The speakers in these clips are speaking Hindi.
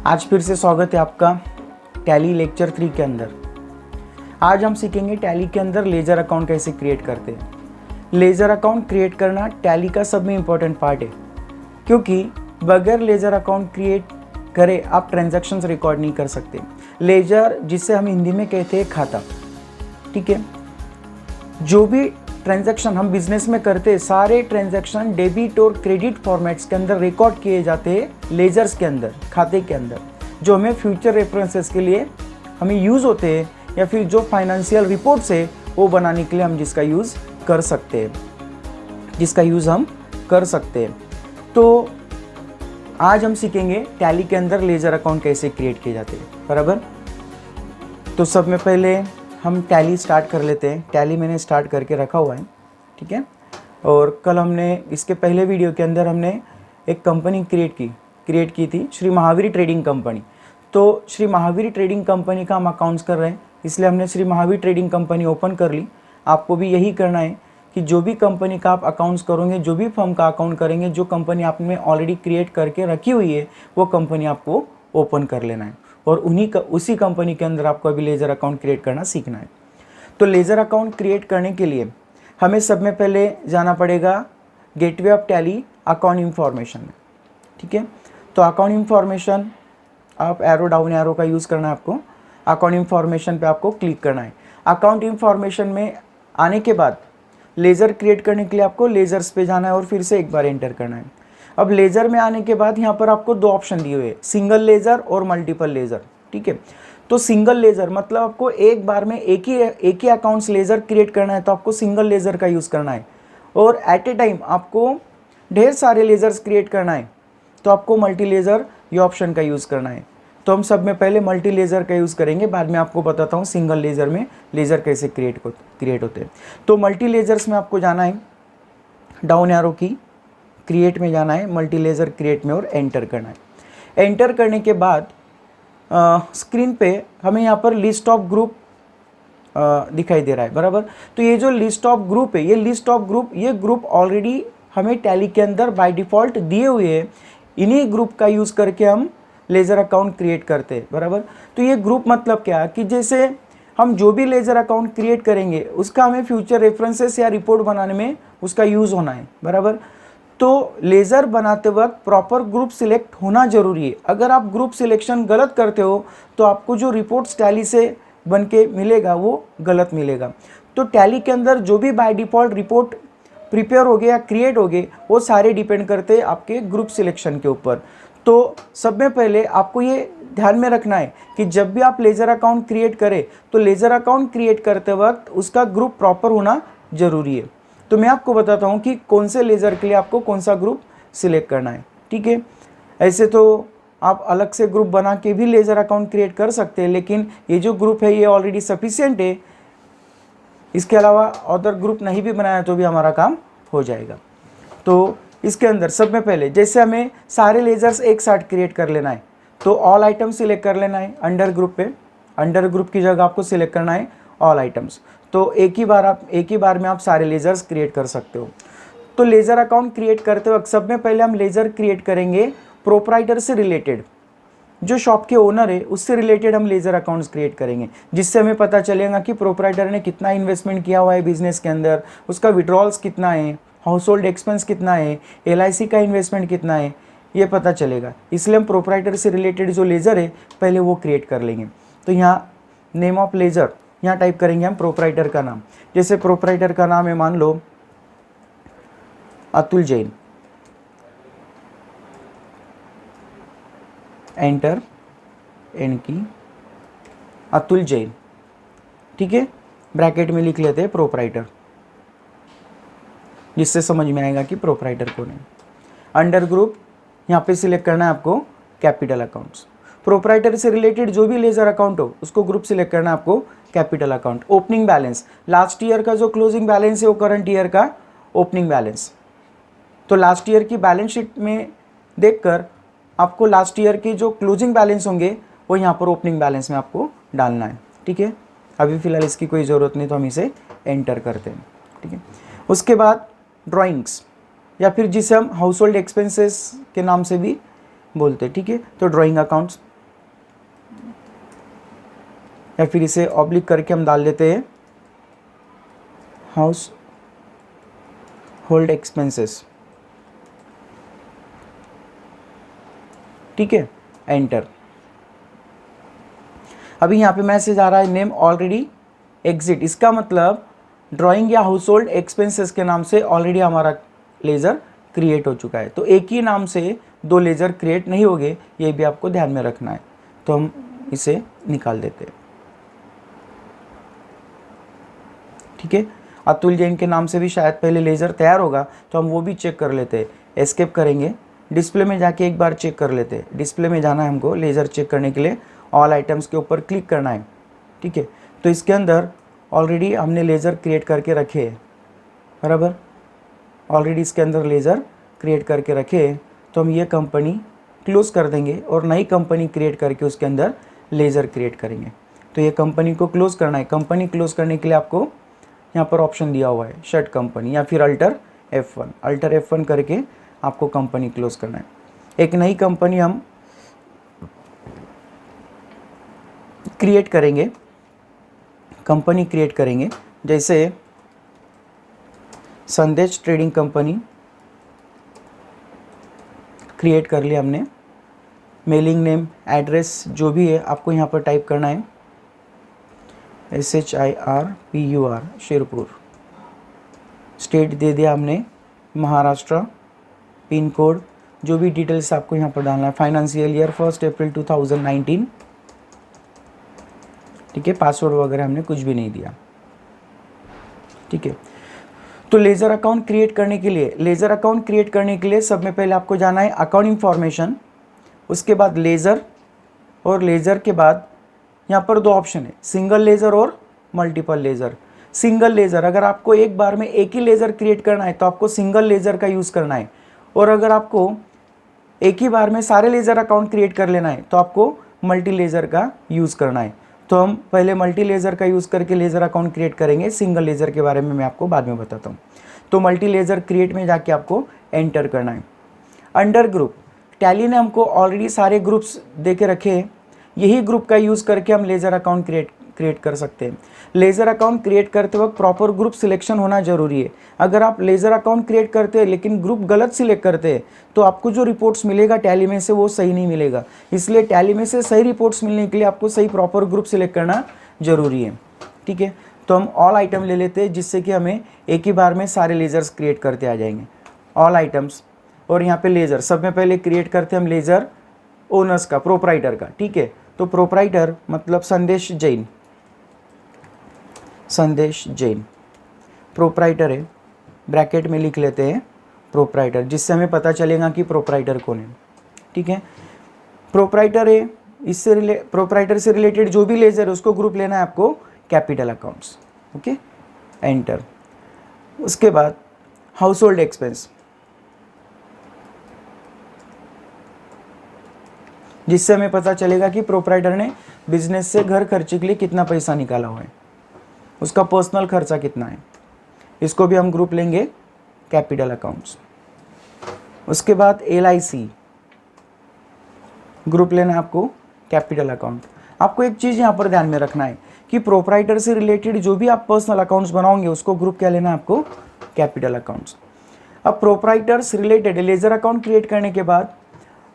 आज फिर से स्वागत है आपका टैली लेक्चर 3 के अंदर। आज हम सीखेंगे टैली के अंदर लेजर अकाउंट कैसे क्रिएट करते हैं। लेजर अकाउंट क्रिएट करना टैली का सब में इम्पोर्टेंट पार्ट है, क्योंकि बगैर लेजर अकाउंट क्रिएट करे आप ट्रांजैक्शंस रिकॉर्ड नहीं कर सकते। लेजर जिसे हम हिंदी में कहते हैं खाता, ठीक है। जो भी ट्रांजैक्शन हम बिजनेस में करते हैं, सारे ट्रांजैक्शन डेबिट और क्रेडिट फॉर्मेट्स के अंदर रिकॉर्ड किए जाते हैं लेजर्स के अंदर, खाते के अंदर, जो हमें फ्यूचर रेफरेंसेस के लिए हमें यूज़ होते हैं, या फिर जो फाइनेंशियल रिपोर्ट्स है वो बनाने के लिए हम जिसका यूज़ कर सकते हैं। तो आज हम सीखेंगे टैली के अंदर लेजर अकाउंट कैसे क्रिएट किए जाते हैं, बराबर। तो सब में पहले हम टैली स्टार्ट कर लेते हैं। टैली मैंने स्टार्ट करके रखा हुआ है, ठीक है। और कल हमने इसके पहले वीडियो के अंदर हमने एक कंपनी क्रिएट की थी, श्री महावीर ट्रेडिंग कंपनी। तो श्री महावीर ट्रेडिंग कंपनी का हम अकाउंट्स कर रहे हैं, इसलिए हमने Shri Mahavir trading company open कर ली। आपको भी यही करना है कि जो भी कंपनी का आप अकाउंट्स करोगे, जो भी फर्म का अकाउंट करेंगे, जो कंपनी आपने ऑलरेडी क्रिएट करके रखी हुई है वो कंपनी आपको ओपन कर लेना है, और उसी कंपनी के अंदर आपको अभी लेजर अकाउंट क्रिएट करना सीखना है। तो लेजर अकाउंट क्रिएट करने के लिए हमें सब में पहले जाना पड़ेगा gateway of tally account information में, ठीक है। तो अकाउंट इंफॉर्मेशन, आप एरो डाउन एरो का यूज़ करना है आपको। अकाउंट इंफॉर्मेशन पे आपको क्लिक करना है। अकाउंट इंफॉर्मेशन में आने के बाद लेजर क्रिएट करने के लिए आपको लेजर्स पे जाना है और फिर से एक बार एंटर करना है। अब लेजर में आने के बाद यहाँ पर आपको दो ऑप्शन दिए हुए हैं, सिंगल लेजर और मल्टीपल लेजर, ठीक है। तो सिंगल लेजर मतलब आपको एक बार में एक ही अकाउंट्स लेजर क्रिएट करना है, तो आपको सिंगल लेजर का यूज़ करना है। और एट ए टाइम आपको ढेर सारे लेजर्स क्रिएट करना है, तो आपको मल्टी लेजर ये ऑप्शन का यूज़ करना है। तो हम सब में पहले मल्टी लेजर का यूज़ करेंगे, बाद में आपको बताता हूँ सिंगल लेजर में लेजर कैसे क्रिएट होते हैं। तो मल्टी लेजर्स में आपको जाना है, डाउन एरो की क्रिएट में जाना है, मल्टी लेजर क्रिएट में, और एंटर करना है। एंटर करने के बाद स्क्रीन पे हमें यहाँ पर लिस्ट ऑफ ग्रुप दिखाई दे रहा है, बराबर। तो ये जो लिस्ट ऑफ ग्रुप है, ये ग्रुप ऑलरेडी हमें टैली के अंदर बाय डिफ़ॉल्ट दिए हुए हैं। इन्हीं ग्रुप का यूज़ करके हम लेजर अकाउंट क्रिएट करते हैं, बराबर। तो ये ग्रुप मतलब क्या कि जैसे हम जो भी लेजर अकाउंट क्रिएट करेंगे उसका हमें फ्यूचर रेफरेंसेस या रिपोर्ट बनाने में उसका यूज़ होना है, बराबर। तो लेज़र बनाते वक्त प्रॉपर ग्रुप सिलेक्ट होना जरूरी है। अगर आप ग्रुप सिलेक्शन गलत करते हो तो आपको जो रिपोर्ट्स टैली से बन के मिलेगा वो गलत मिलेगा। तो टैली के अंदर जो भी बाय डिफ़ॉल्ट रिपोर्ट प्रिपेयर हो गए या क्रिएट हो गए वो सारे डिपेंड करते हैं आपके ग्रुप सिलेक्शन के ऊपर। तो सब में पहले आपको ये ध्यान में रखना है कि जब भी आप लेजर अकाउंट क्रिएट करें तो लेजर अकाउंट क्रिएट करते वक्त उसका ग्रुप प्रॉपर होना जरूरी है। तो मैं आपको बताता हूँ कि कौन से लेजर के लिए आपको कौन सा ग्रुप सिलेक्ट करना है, ठीक है। ऐसे तो आप अलग से ग्रुप बना के भी लेजर अकाउंट क्रिएट कर सकते हैं, लेकिन ये जो ग्रुप है ये ऑलरेडी सफिशिएंट है। इसके अलावा अदर ग्रुप नहीं भी बनाया तो भी हमारा काम हो जाएगा। तो इसके अंदर सब में पहले जैसे हमें सारे लेजर्स एक साथ क्रिएट कर लेना है, तो ऑल आइटम सिलेक्ट कर लेना है। अंडर ग्रुप पे, अंडर ग्रुप की जगह आपको सिलेक्ट करना है ऑल आइटम्स। तो एक ही बार में आप सारे लेजर्स क्रिएट कर सकते हो। तो लेजर अकाउंट क्रिएट करते वक्त सब में पहले हम लेजर क्रिएट करेंगे प्रोप्राइटर से रिलेटेड, जो शॉप के ओनर है उससे रिलेटेड हम लेजर अकाउंट्स क्रिएट करेंगे, जिससे हमें पता चलेगा कि प्रोप्राइटर ने कितना इन्वेस्टमेंट किया हुआ है बिजनेस के अंदर, उसका विड्रॉल्स कितना है, हाउस होल्ड एक्सपेंस कितना है, LIC का इन्वेस्टमेंट कितना है, ये पता चलेगा। इसलिए हम प्रोप्राइटर से रिलेटेड जो लेजर है पहले वो क्रिएट कर लेंगे। तो यहाँ नेम ऑफ लेजर, यहाँ टाइप करेंगे हम प्रोप्राइटर का नाम। जैसे प्रोप्राइटर का नाम है, मान लो अतुल जैन, एंटर एन की अतुल जैन, ठीक है। ब्रैकेट में लिख लेते हैं प्रोप्राइटर, जिससे समझ में आएगा कि प्रोप्राइटर कौन है। अंडर ग्रुप यहाँ पे सिलेक्ट करना है आपको कैपिटल अकाउंट्स। प्रोप्राइटर से रिलेटेड जो भी लेजर अकाउंट हो उसको ग्रुप सिलेक्ट करना है आपको capital account. Opening balance, last year का जो क्लोजिंग बैलेंस है वो करंट ईयर का ओपनिंग बैलेंस। तो लास्ट ईयर की बैलेंस शीट में देखकर आपको लास्ट ईयर के जो क्लोजिंग बैलेंस होंगे वो यहाँ पर ओपनिंग बैलेंस में आपको डालना है, ठीक है। अभी फ़िलहाल इसकी कोई ज़रूरत नहीं, तो हम इसे एंटर करते हैं, ठीक है। उसके बाद ड्राइंग्स, या फिर जिसे हम हाउस होल्ड एक्सपेंसेस के नाम से भी बोलते हैं, ठीक है। तो ड्राइंग अकाउंट्स या फिर इसे ऑब्लिक करके हम डाल देते हैं हाउस होल्ड एक्सपेंसेस, ठीक है, एंटर। अभी यहाँ पे मैसेज आ रहा है नेम ऑलरेडी एग्जिट, इसका मतलब ड्राइंग या हाउस होल्ड एक्सपेंसेस के नाम से ऑलरेडी हमारा लेज़र क्रिएट हो चुका है। तो एक ही नाम से दो लेज़र क्रिएट नहीं होंगे, ये भी आपको ध्यान में रखना है। तो हम इसे निकाल देते हैं, ठीक है। अतुल जैन के नाम से भी शायद पहले लेज़र तैयार होगा, तो हम वो भी चेक कर लेते हैं। एस्केप करेंगे, डिस्प्ले में जाके एक बार चेक कर लेते हैं। डिस्प्ले में जाना है हमको लेज़र चेक करने के लिए, ऑल आइटम्स के ऊपर क्लिक करना है, ठीक है। तो इसके अंदर ऑलरेडी हमने लेज़र क्रिएट करके रखे हैं, बराबर, ऑलरेडी इसके अंदर लेज़र क्रिएट करके रखे हैं। तो हम ये कंपनी क्लोज़ कर देंगे और नई कंपनी क्रिएट करके उसके अंदर लेज़र क्रिएट करेंगे। तो ये कंपनी को क्लोज़ करना है। कंपनी क्लोज़ करने के लिए आपको यहाँ पर ऑप्शन दिया हुआ है शट कंपनी या फिर अल्टर F1 करके आपको कंपनी क्लोज़ करना है। एक नई कंपनी हम क्रिएट करेंगे, कंपनी क्रिएट करेंगे, जैसे संदेश ट्रेडिंग कंपनी क्रिएट कर लिया हमने। मेलिंग नेम, एड्रेस जो भी है आपको यहाँ पर टाइप करना है, SHIRPUR शिरपुर। स्टेट दे दिया हमने महाराष्ट्र। पिन कोड जो भी डिटेल्स आपको यहाँ पर डालना है, फाइनेंशियल ईयर 1 अप्रैल 2019, ठीक है। पासवर्ड वगैरह हमने कुछ भी नहीं दिया, ठीक है। तो लेज़र अकाउंट क्रिएट करने के लिए सब में पहले आपको जाना है अकाउंट इंफॉर्मेशन, उसके बाद लेज़र, और लेज़र के बाद यहाँ पर दो ऑप्शन है, सिंगल लेज़र और मल्टीपल लेज़र। सिंगल लेज़र, अगर आपको एक बार में एक ही लेज़र क्रिएट करना है तो आपको सिंगल लेज़र का यूज़ करना है, और अगर आपको एक ही बार में सारे लेज़र अकाउंट क्रिएट कर लेना है तो आपको मल्टी लेज़र का यूज़ करना है। तो हम पहले मल्टी लेज़र का यूज़ करके लेज़र अकाउंट क्रिएट करेंगे, सिंगल लेज़र के बारे में मैं आपको बाद में बताता हूँ। तो मल्टी लेज़र क्रिएट में जाके आपको एंटर करना है। अंडर ग्रुप, टैली ने हमको ऑलरेडी सारे ग्रुप्स दे के रखे हैं, यही ग्रुप का यूज़ करके हम लेज़र अकाउंट क्रिएट कर सकते हैं। लेज़र अकाउंट क्रिएट करते वक्त प्रॉपर ग्रुप सिलेक्शन होना जरूरी है। अगर आप लेज़र अकाउंट क्रिएट करते हैं लेकिन ग्रुप गलत सिलेक्ट करते हैं तो आपको जो रिपोर्ट्स मिलेगा टैली में से वो सही नहीं मिलेगा। इसलिए टैली में से सही रिपोर्ट्स मिलने के लिए आपको सही प्रॉपर ग्रुप सिलेक्ट करना जरूरी है, ठीक है। तो हम ऑल आइटम ले लेते हैं, जिससे कि हमें एक ही बार में सारे लेज़र्स क्रिएट करते आ जाएंगे। ऑल आइटम्स, और यहाँ पे लेज़र सब में पहले क्रिएट करते हम लेज़र ओनर्स का, प्रोप्राइटर का, ठीक है। तो प्रोप्राइटर मतलब संदेश जैन प्रोप्राइटर है, ब्रैकेट में लिख लेते हैं प्रोप्राइटर, जिससे हमें पता चलेगा कि प्रोप्राइटर कौन है, ठीक है। प्रोप्राइटर है, इससे प्रोप्राइटर से रिलेटेड जो भी लेज़र है उसको ग्रुप लेना है आपको कैपिटल अकाउंट्स, ओके, एंटर। उसके बाद हाउस होल्ड एक्सपेंस, जिससे हमें पता चलेगा कि प्रोप्राइटर ने बिजनेस से घर खर्चे के लिए कितना पैसा निकाला हुआ है, उसका पर्सनल खर्चा कितना है, इसको भी हम ग्रुप लेंगे कैपिटल अकाउंट्स। उसके बाद LIC ग्रुप लेना है आपको कैपिटल अकाउंट। आपको एक चीज़ यहाँ पर ध्यान में रखना है कि प्रोप्राइटर से रिलेटेड जो भी आप पर्सनल अकाउंट्स बनाओगे उसको ग्रुप क्या लेना है आपको, कैपिटल अकाउंट्स। अब प्रोप्राइटर से रिलेटेड लेज़र अकाउंट क्रिएट करने के बाद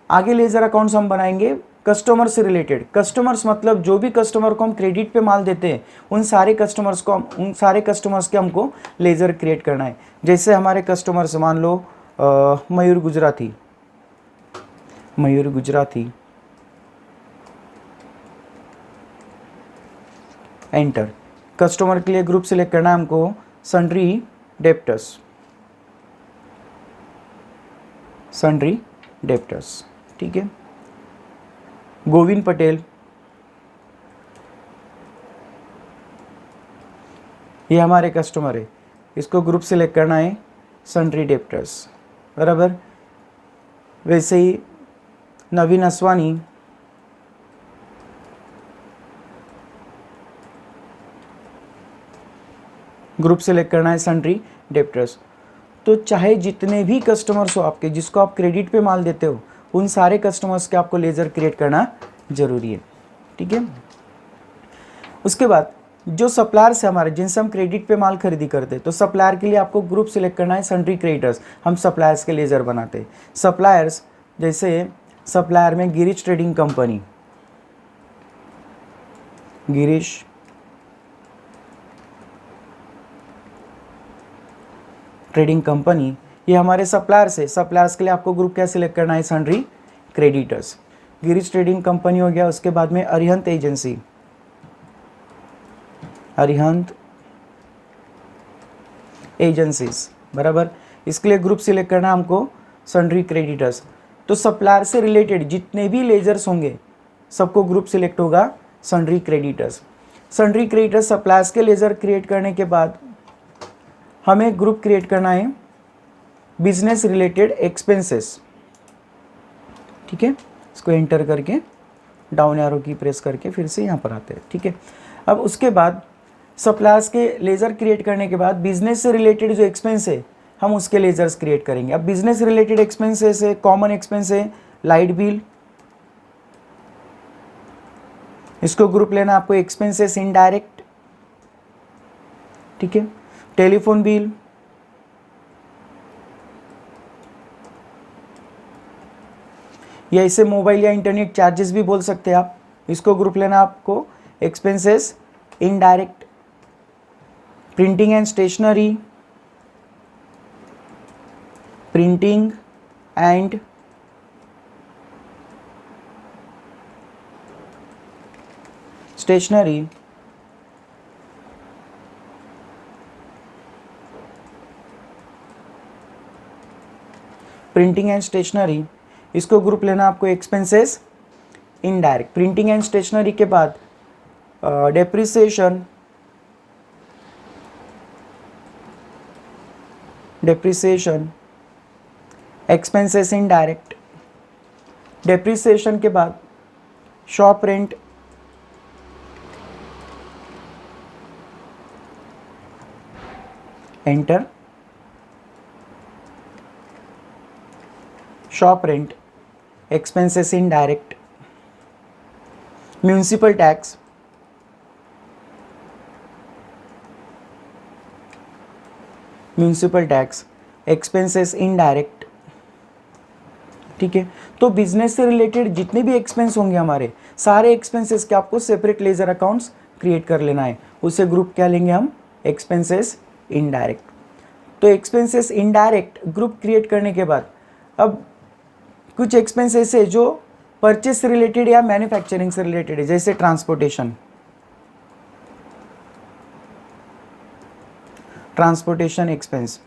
आगे लेज़र अकाउंट्स हम बनाएंगे कस्टमर से रिलेटेड। कस्टमर्स मतलब जो भी कस्टमर को हम क्रेडिट पे माल देते हैं उन सारे कस्टमर्स के हमको लेज़र क्रिएट करना है। जैसे हमारे कस्टमर्स मान लो मयूर गुजराती, एंटर। कस्टमर के लिए ग्रुप सिलेक्ट करना है हमको सन्ड्री डेप्टर्स, ठीक है। गोविंद पटेल, ये हमारे कस्टमर है, इसको ग्रुप सिलेक्ट करना है सन्ड्री डेप्टर्स, बराबर। वैसे ही नवीन असवानी, ग्रुप सेलेक्ट करना है सन्ड्री डेप्टर्स। तो चाहे जितने भी कस्टमर्स हो आपके जिसको आप क्रेडिट पे माल देते हो उन सारे कस्टमर्स के आपको लेज़र क्रिएट करना जरूरी है, ठीक है। उसके बाद जो सप्लायर्स है हमारे, जिनसे हम क्रेडिट पे माल खरीदी करते हैं, तो सप्लायर के लिए आपको ग्रुप सिलेक्ट करना है सन्ड्री क्रेडिटर्स। हम सप्लायर्स के लेजर बनाते हैं। सप्लायर्स जैसे सप्लायर में Girish trading company, Girish trading company, ये हमारे सप्लायर्स है। सप्लायर्स के लिए आपको ग्रुप क्या सिलेक्ट करना है, sundry creditors. Girish trading company हो गया। उसके बाद में अरिहंत एजेंसी, अरिहंत एजेंसीज, बराबर, इसके लिए ग्रुप सिलेक्ट करना है हमको सन्ड्री क्रेडिटर्स। तो सप्लायर से रिलेटेड जितने भी लेजर्स होंगे सबको ग्रुप सिलेक्ट होगा sundry creditors. Sundry creditors suppliers के लेजर क्रिएट करने के बाद हमें ग्रुप क्रिएट करना है बिजनेस रिलेटेड एक्सपेंसेस। ठीक है, इसको एंटर करके डाउन एरो की प्रेस करके फिर से यहाँ पर आते हैं। ठीक है, अब उसके बाद सप्लायर्स के लेजर क्रिएट करने के बाद बिजनेस से रिलेटेड जो एक्सपेंस है हम उसके लेजर्स क्रिएट करेंगे। अब बिजनेस रिलेटेड एक्सपेंसेस है, कॉमन एक्सपेंस है लाइट बिल, इसको ग्रुप लेना आपको एक्सपेंसेस इनडायरेक्ट। ठीक है, टेलीफोन बिल, या इसे मोबाइल या इंटरनेट चार्जेस भी बोल सकते हैं आप, इसको ग्रुप लेना आपको expenses indirect. Printing and stationery, printing and stationery, printing and stationery, इसको ग्रुप लेना आपको expenses indirect. Printing and stationery के बाद depreciation, depreciation expenses indirect. Depreciation के बाद shop rent, enter, shop rent expenses indirect. Municipal tax, municipal tax expenses indirect. ठीक है, तो बिजनेस से रिलेटेड जितने भी एक्सपेंस होंगे हमारे सारे एक्सपेंसेस के आपको सेपरेट लेजर अकाउंट्स क्रिएट कर लेना है। उसे ग्रुप क्या लेंगे हम, एक्सपेंसेस इनडायरेक्ट। तो एक्सपेंसेस इनडायरेक्ट ग्रुप क्रिएट करने के बाद अब कुछ एक्सपेंसेस है जो परचेस से रिलेटेड या मैन्युफैक्चरिंग से रिलेटेड है, जैसे ट्रांसपोर्टेशन, ट्रांसपोर्टेशन एक्सपेंस,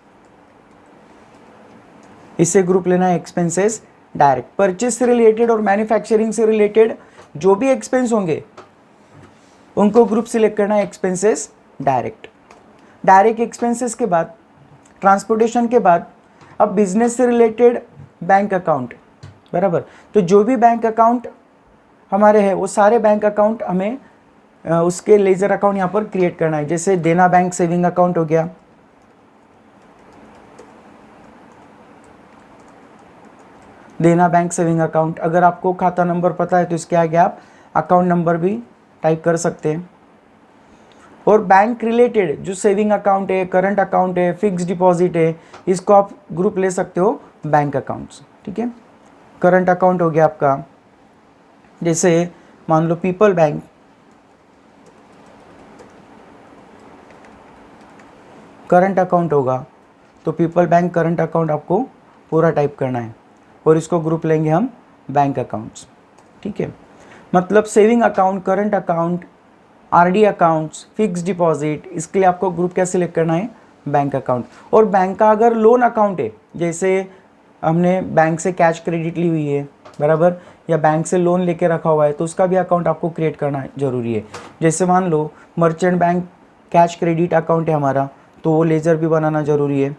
इससे ग्रुप लेना है एक्सपेंसेस डायरेक्ट। परचेस से रिलेटेड और मैन्युफैक्चरिंग से रिलेटेड जो भी एक्सपेंस होंगे उनको ग्रुप सिलेक्ट करना है एक्सपेंसेस डायरेक्ट। डायरेक्ट एक्सपेंसेस के बाद, ट्रांसपोर्टेशन के बाद अब बिजनेस से रिलेटेड बैंक अकाउंट, बराबर, तो जो भी बैंक अकाउंट हमारे हैं वो सारे बैंक अकाउंट हमें उसके लेजर अकाउंट यहाँ पर क्रिएट करना है। जैसे देना बैंक सेविंग अकाउंट हो गया, देना बैंक सेविंग अकाउंट। अगर आपको खाता नंबर पता है तो इसके आगे आप अकाउंट नंबर भी टाइप कर सकते हैं। और बैंक रिलेटेड जो सेविंग अकाउंट है, करंट अकाउंट है, फिक्स डिपॉजिट है, इसको आप ग्रुप ले सकते हो बैंक अकाउंट्स। ठीक है, करंट अकाउंट हो गया आपका, जैसे मान लो पीपल बैंक, करंट अकाउंट होगा तो पीपल बैंक करंट अकाउंट आपको पूरा टाइप करना है और इसको ग्रुप लेंगे हम बैंक अकाउंट्स। ठीक है, मतलब saving account, current account, RD accounts, fix deposit, इसके लिए आपको ग्रुप क्या सिलेक्ट करना है, बैंक अकाउंट। और बैंक का अगर लोन अकाउंट है, जैसे हमने बैंक से कैश क्रेडिट ली हुई है, बराबर, या बैंक से लोन लेके रखा हुआ है, तो उसका भी अकाउंट आपको क्रिएट करना जरूरी है। जैसे मान लो merchant bank cash credit account है हमारा, तो वो लेजर भी बनाना जरूरी है,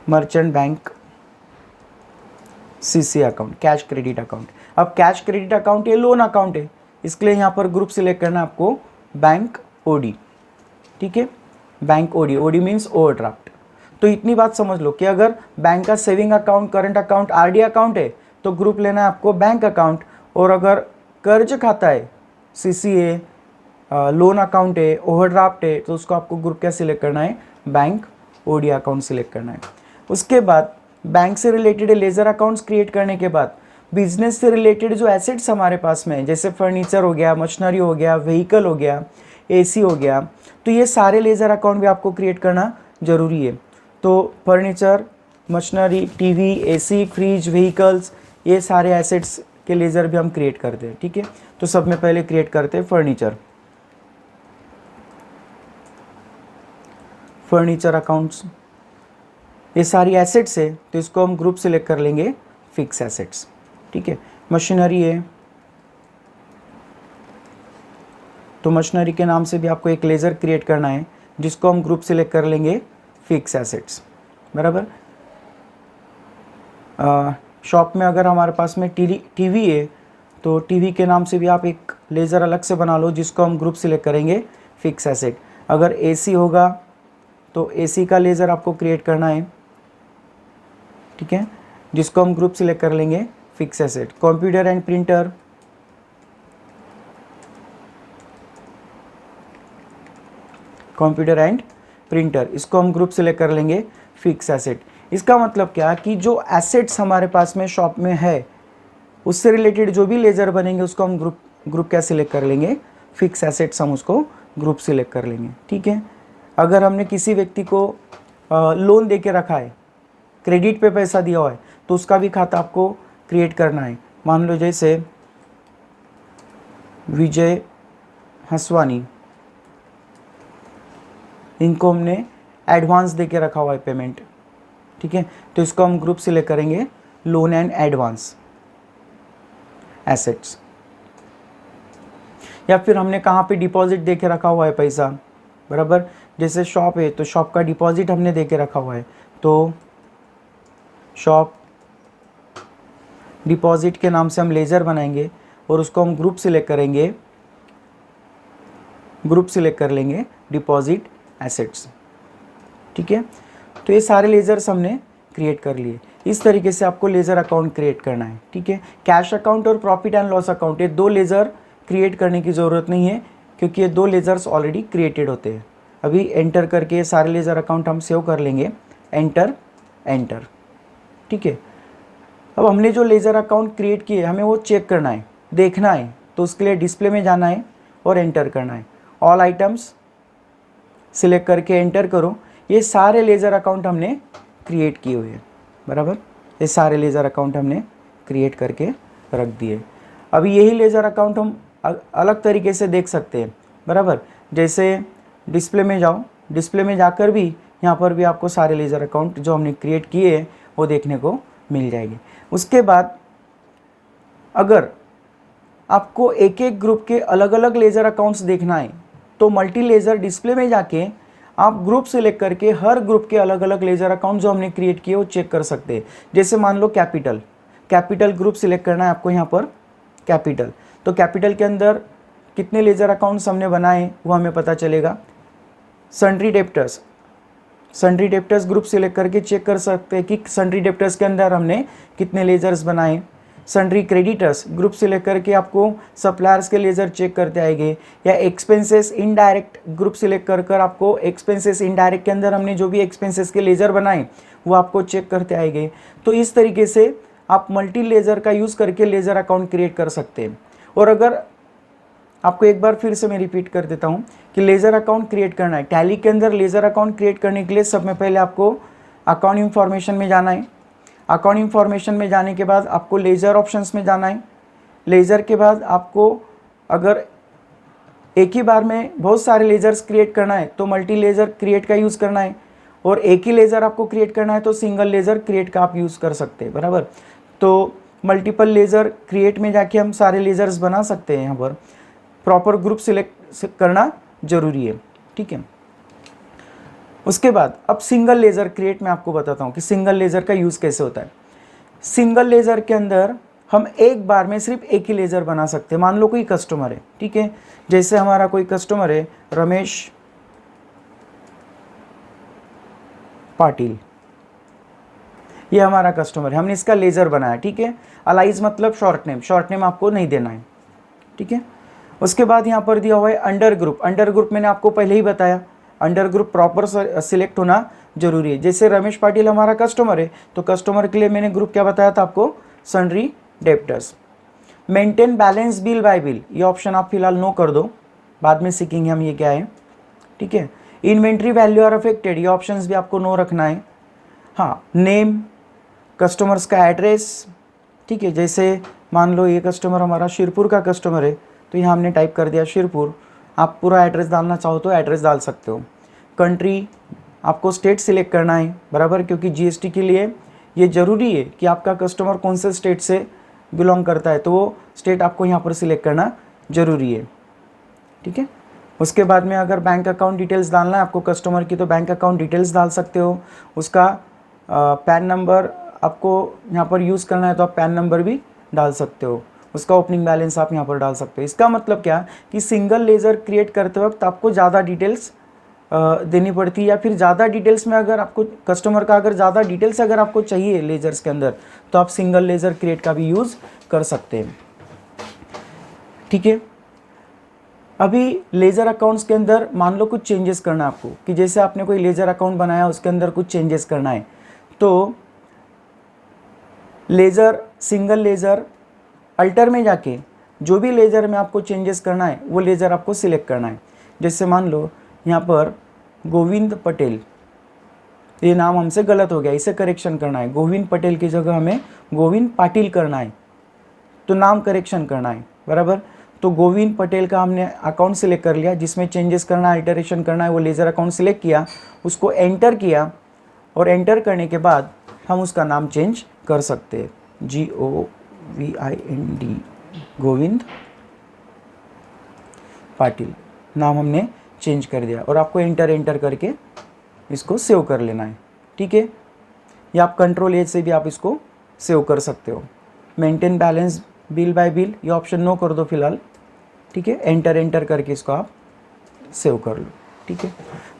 merchant bank CC account, cash credit account. अब कैश क्रेडिट अकाउंट ये लोन अकाउंट है, इसके लिए यहाँ पर ग्रुप सिलेक्ट करना है आपको बैंक ओडी। ठीक है, bank OD, OD means overdraft. तो इतनी बात समझ लो कि अगर बैंक का saving account, current account, RD account है तो ग्रुप लेना है आपको बैंक अकाउंट। और अगर कर्ज खाता है CCA, लोन अकाउंट है, ओवरड्राफ्ट है, तो उसको आपको ग्रुप क्या सिलेक्ट करना है, बैंक OD अकाउंट सिलेक्ट करना है। उसके बाद बैंक से रिलेटेड लेजर अकाउंट्स क्रिएट करने के बाद बिजनेस से रिलेटेड जो एसेट्स हमारे पास में है, जैसे फर्नीचर हो गया, मशीनरी हो गया, व्हीकल हो गया, AC हो गया, तो ये सारे लेजर अकाउंट भी आपको क्रिएट करना ज़रूरी है। तो furniture, machinery, TV, AC, fridge, vehicles, ये सारे एसेट्स के लेज़र भी हम क्रिएट करते हैं। ठीक है, तो सब में पहले क्रिएट करते हैं फर्नीचर अकाउंट्स। ये सारी एसेट्स है, तो इसको हम ग्रुप सिलेक्ट कर लेंगे फिक्स एसेट्स। ठीक है, मशीनरी है, तो मशीनरी के नाम से भी आपको एक लेज़र क्रिएट करना है, जिसको हम ग्रुप सिलेक्ट कर लेंगे फिक्स एसेट्स। बराबर। शॉप में अगर हमारे पास में TV है, तो TV के नाम से भी आप एक लेज़र अलग से बना लो, जिसको हम ग्रुप सिलेक्ट करेंगे फिक्स एसेट। अगर AC होगा तो AC का लेज़र आपको क्रिएट करना है। ठीक है, जिसको हम ग्रुप सिलेक्ट कर लेंगे fix asset. Computer and printer, इसको हम ग्रुप सिलेक्ट कर लेंगे फिक्स एसेट। इसका मतलब क्या कि जो एसेट्स हमारे पास में शॉप में है, उससे रिलेटेड जो भी लेज़र बनेंगे उसको हम ग्रुप क्या सिलेक्ट कर लेंगे, फिक्स एसेट्स हम उसको ग्रुप सिलेक्ट कर लेंगे। ठीक है, अगर हमने किसी व्यक्ति को लोन दे के रखा है, क्रेडिट पे पैसा दिया हुआ है, तो उसका भी खाता आपको क्रिएट करना है। मान लो जैसे विजय हंसवानी, इनको हमने एडवांस दे के रखा हुआ है पेमेंट। ठीक है, तो इसको हम ग्रुप सिलेक्ट करेंगे लोन एंड एडवांस एसेट्स। या फिर हमने कहाँ पे डिपॉजिट दे के रखा हुआ है पैसा, बराबर। जैसे शॉप है, तो शॉप का डिपॉजिट हमने दे के रखा हुआ है, तो शॉप डिपॉजिट के नाम से हम लेज़र बनाएंगे और उसको हम ग्रुप सिलेक्ट कर लेंगे डिपॉजिट एसेट्स। ठीक है, तो ये सारे लेज़र्स हमने क्रिएट कर लिए। इस तरीके से आपको लेज़र अकाउंट क्रिएट करना है। ठीक है, कैश अकाउंट और प्रॉफिट एंड लॉस अकाउंट, ये दो लेज़र क्रिएट करने की ज़रूरत नहीं है, क्योंकि ये दो लेज़र्स ऑलरेडी क्रिएटेड होते हैं। अभी एंटर करके ये सारे लेज़र अकाउंट हम सेव कर लेंगे, एंटर। ठीक है, अब हमने जो लेज़र अकाउंट क्रिएट किए, हमें वो चेक करना है, देखना है, तो उसके लिए डिस्प्ले में जाना है और एंटर करना है। ऑल आइटम्स सिलेक्ट करके एंटर करो। ये सारे लेज़र अकाउंट हमने क्रिएट किए हुए हैं, बराबर। ये सारे लेज़र अकाउंट हमने क्रिएट करके रख दिए। अभी यही लेज़र अकाउंट हम अलग तरीके से देख सकते हैं, बराबर। जैसे डिस्प्ले में जाओ, डिस्प्ले में जाकर भी यहाँ पर भी आपको सारे लेज़र अकाउंट जो हमने क्रिएट किए हैं वो देखने को मिल जाएंगे। उसके बाद अगर आपको एक एक ग्रुप के अलग अलग लेज़र अकाउंट्स देखना है, तो मल्टी लेज़र डिस्प्ले में जाके आप ग्रुप सिलेक्ट करके हर ग्रुप के अलग अलग लेज़र अकाउंट जो हमने क्रिएट किए वो चेक कर सकते हैं। जैसे मान लो कैपिटल ग्रुप सिलेक्ट करना है आपको, यहाँ पर कैपिटल, तो कैपिटल के अंदर कितने लेज़र अकाउंट्स हमने बनाए वो हमें पता चलेगा। सन्ड्री डेप्टर्स ग्रुप सिलेक्ट करके चेक कर सकते हैं कि सन्ड्री डेप्टर्स के अंदर हमने कितने लेज़र्स बनाए। सन्ड्री क्रेडिटर्स ग्रुप सिलेक्ट करके आपको सप्लायर्स के लेज़र चेक करते आएंगे। या एक्सपेंसेस इनडायरेक्ट ग्रुप सिलेक्ट कर आपको एक्सपेंसेस इनडायरेक्ट के अंदर हमने जो भी एक्सपेंसेस के लेज़र बनाए वो आपको चेक करते आएंगे। तो इस तरीके से आप मल्टी लेज़र का यूज़ करके लेज़र अकाउंट क्रिएट कर सकते हैं। और अगर आपको एक बार फिर से मैं रिपीट कर देता हूँ कि लेज़र अकाउंट क्रिएट करना है, टैली के अंदर लेज़र अकाउंट क्रिएट करने के लिए सब में पहले आपको अकाउंट इन्फॉर्मेशन में जाना है। अकाउंट इन्फॉर्मेशन में जाने के बाद आपको लेज़र ऑप्शंस में जाना है। लेज़र के बाद आपको अगर एक ही बार में बहुत सारे लेज़र्स क्रिएट करना है तो मल्टी लेज़र क्रिएट का यूज़ करना है, और एक ही लेज़र आपको क्रिएट करना है तो सिंगल लेज़र क्रिएट का आप यूज़ कर सकते हैं, बराबर। तो मल्टीपल लेज़र क्रिएट में जाके हम सारे लेज़र्स बना सकते हैं। यहाँ पर प्रॉपर ग्रुप सिलेक्ट करना ज़रूरी है, ठीक है। उसके बाद अब सिंगल लेज़र क्रिएट मैं आपको बताता हूँ कि सिंगल लेज़र का यूज़ कैसे होता है। सिंगल लेज़र के अंदर हम एक बार में सिर्फ एक ही लेज़र बना सकते हैं। मान लो कोई कस्टमर है, ठीक है, जैसे हमारा कोई कस्टमर है रमेश पाटिल, ये हमारा कस्टमर है, हमने इसका लेज़र बनाया, ठीक है। अलाइज मतलब शॉर्ट नेम आपको नहीं देना है, ठीक है। उसके बाद यहाँ पर दिया हुआ है अंडर ग्रुप। अंडर ग्रुप मैंने आपको पहले ही बताया, अंडर ग्रुप प्रॉपर सिलेक्ट होना जरूरी है। जैसे रमेश पाटिल हमारा कस्टमर है तो कस्टमर के लिए मैंने ग्रुप क्या बताया था आपको, sundry debtors. Maintain balance bill bye bill, ये ऑप्शन आप फिलहाल नो कर दो, बाद में सीखेंगे हम ये क्या है, ठीक है। इन्वेंट्री वैल्यू आर अफेक्टेड, ये ऑप्शंस भी आपको नो रखना है। हाँ, नेम, कस्टमर्स का एड्रेस, ठीक है। जैसे मान लो ये कस्टमर हमारा शिरपुर का कस्टमर है तो यहाँ हमने टाइप कर दिया शिरपुर, आप पूरा एड्रेस डालना चाहो तो एड्रेस डाल सकते हो। कंट्री, आपको स्टेट सिलेक्ट करना है, बराबर, क्योंकि जीएसटी के लिए ये ज़रूरी है कि आपका कस्टमर कौन से स्टेट से बिलोंग करता है, तो वो स्टेट आपको यहाँ पर सिलेक्ट करना ज़रूरी है, ठीक है। उसके बाद में अगर बैंक अकाउंट डिटेल्स डालना है आपको कस्टमर की तो बैंक अकाउंट डिटेल्स डाल सकते हो। उसका पैन नंबर आपको यहाँ पर यूज़ करना है तो आप पैन नंबर भी डाल सकते हो। उसका ओपनिंग बैलेंस आप यहाँ पर डाल सकते हो। इसका मतलब क्या कि सिंगल लेज़र क्रिएट करते वक्त आपको ज़्यादा डिटेल्स देनी पड़ती है, या फिर ज़्यादा डिटेल्स में अगर आपको कस्टमर का अगर ज़्यादा डिटेल्स अगर आपको चाहिए लेज़र्स के अंदर तो आप सिंगल लेज़र क्रिएट का भी यूज़ कर सकते हैं, ठीक है। अभी लेज़र अकाउंट्स के अंदर मान लो कुछ चेंजेस करना है आपको, कि जैसे आपने कोई लेज़र अकाउंट बनाया उसके अंदर कुछ चेंजेस करना है तो लेज़र, सिंगल लेज़र, अल्टर में जाके जो भी लेज़र में आपको चेंजेस करना है वो लेज़र आपको सिलेक्ट करना है। जैसे मान लो यहाँ पर गोविंद पटेल, ये नाम हमसे गलत हो गया, इसे करेक्शन करना है। गोविंद पटेल की जगह हमें गोविंद पाटिल करना है, तो नाम करेक्शन करना है, बराबर। तो गोविंद पटेल का हमने अकाउंट सिलेक्ट कर लिया, जिसमें चेंजेस करना है, अल्टरेशन करना है, वो लेज़र अकाउंट सिलेक्ट किया, उसको एंटर किया, और एंटर करने के बाद हम उसका नाम चेंज कर सकते हैं। GOVIND, गोविंद पाटिल नाम हमने चेंज कर दिया, और आपको एंटर करके इसको सेव कर लेना है, ठीक है। या आप कंट्रोल एज से भी आप इसको सेव कर सकते हो। Maintain balance bill bye bill, ये ऑप्शन नो कर दो फिलहाल, ठीक है। एंटर करके इसको आप सेव कर लो, ठीक है।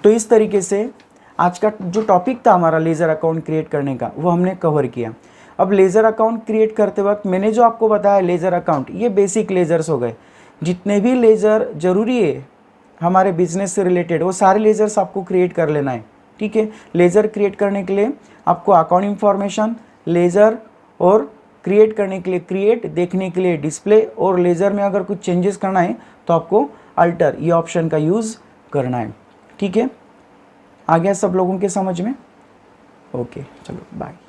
तो इस तरीके से आज का जो टॉपिक था हमारा लेज़र अकाउंट क्रिएट करने का वो हमने कवर किया। अब लेज़र अकाउंट क्रिएट करते वक्त मैंने जो आपको बताया लेज़र अकाउंट, ये बेसिक लेज़र्स हो गए। जितने भी लेज़र ज़रूरी है हमारे बिजनेस से रिलेटेड वो सारे लेज़र्स आपको क्रिएट कर लेना है, ठीक है। लेज़र क्रिएट करने के लिए आपको अकाउंट इंफॉर्मेशन, लेज़र, और क्रिएट करने के लिए क्रिएट, देखने के लिए डिस्प्ले, और लेज़र में अगर कुछ चेंजेस करना है तो आपको अल्टर, ये ऑप्शन का यूज़ करना है, ठीक है। आ गया सब लोगों के समझ में? ओके, चलो बाय।